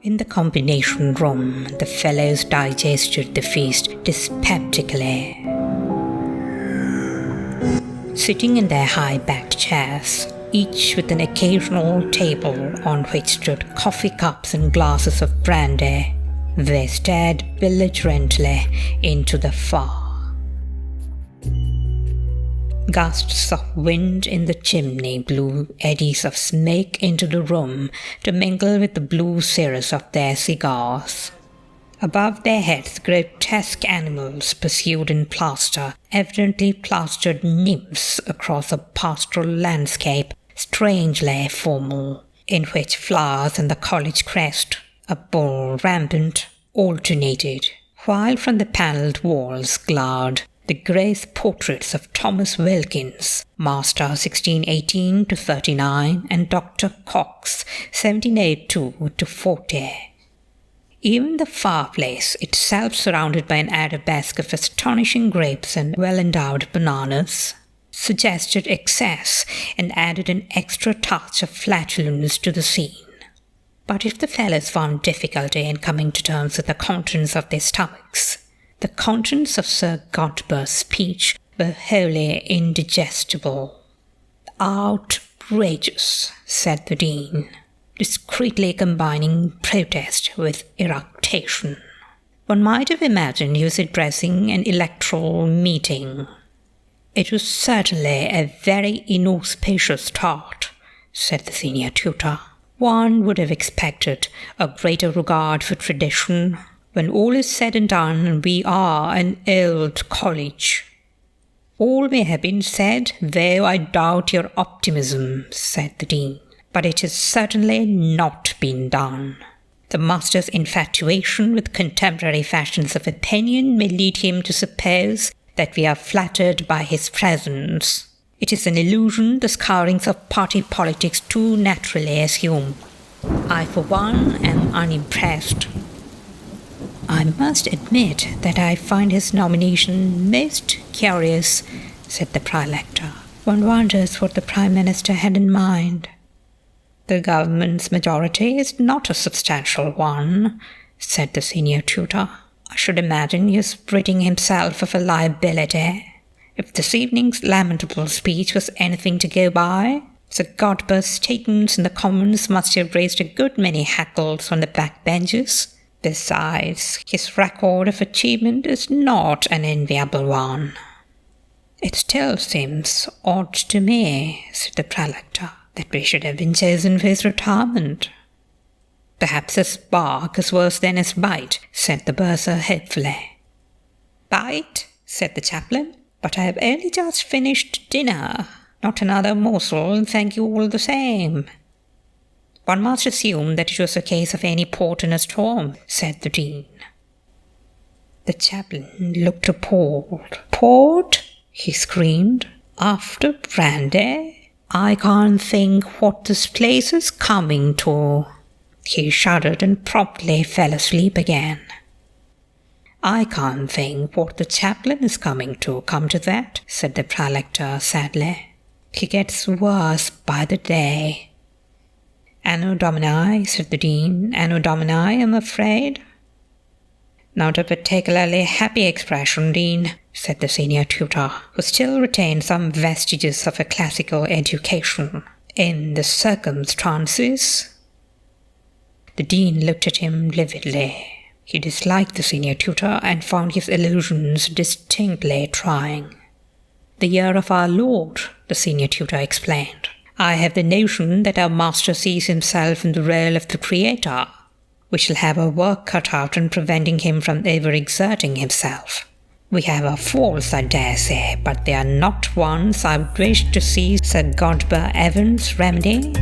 In the combination room, the fellows digested the feast dyspeptically. Sitting in their high-backed chairs, each with an occasional table on which stood coffee cups and glasses of brandy, they stared belligerently into the fire. Gusts of wind in the chimney blew eddies of smoke into the room to mingle with the blue cirrus of their cigars. Above their heads, grotesque animals pursued in plaster, evidently plastered nymphs across a pastoral landscape, strangely formal, in which flowers and the college crest, a bull rampant, alternated, while from the panelled walls glowered the grace portraits of Thomas Wilkins, Master 1618-39, and Dr. Cox 1782-40. Even the fireplace, itself surrounded by an arabesque of astonishing grapes and well-endowed bananas, suggested excess and added an extra touch of flatulence to the scene. But if the fellows found difficulty in coming to terms with the contents of their stomachs, the contents of Sir Godber's speech were wholly indigestible. "Outrageous," said the Dean, discreetly combining protest with irritation. One might have imagined he was addressing an electoral meeting. "It was certainly a very inauspicious start," said the senior tutor. "One would have expected a greater regard for tradition. When all is said and done, we are an old college." "All may have been said, though I doubt your optimism," said the Dean. "But it has certainly not been done. The master's infatuation with contemporary fashions of opinion may lead him to suppose that we are flattered by his presence. It is an illusion the scourings of party politics too naturally assume. I, for one, am unimpressed. I must admit that I find his nomination most curious," said the Prime-Lector. "One wonders what the Prime Minister had in mind." "The government's majority is not a substantial one," said the senior tutor. "I should imagine he is ridding himself of a liability. If this evening's lamentable speech was anything to go by, Sir Godber's statements in the Commons must have raised a good many hackles from the back benches. Besides, his record of achievement is not an enviable one." "It still seems odd to me," said the Prime-Lector, "that we should have been chosen for his retirement." "Perhaps his bark is worse than his bite," said the Bursar hopefully. "Bite?" said the chaplain. "But I have only just finished dinner. Not another morsel, thank you all the same." "One must assume that it was a case of any port in a storm," said the Dean. The chaplain looked appalled. "Port?" he screamed. "After brandy? I can't think what this place is coming to." He shuddered and promptly fell asleep again. "I can't think what the chaplain is coming to, come to that," said the Prime-Lector sadly. "He gets worse by the day." "Anno Domini," said the Dean. "Anno Domini, I'm afraid." "Not a particularly happy expression, Dean," said the senior tutor, who still retained some vestiges of a classical education. "In the circumstances." The Dean looked at him lividly. He disliked the senior tutor and found his allusions distinctly trying. "The year of our Lord," the senior tutor explained. "I have the notion that our master sees himself in the role of the creator. We shall have our work cut out in preventing him from overexerting himself. We have our faults, I dare say, but they are not ones I would wish to see Sir Godber Evans remedy."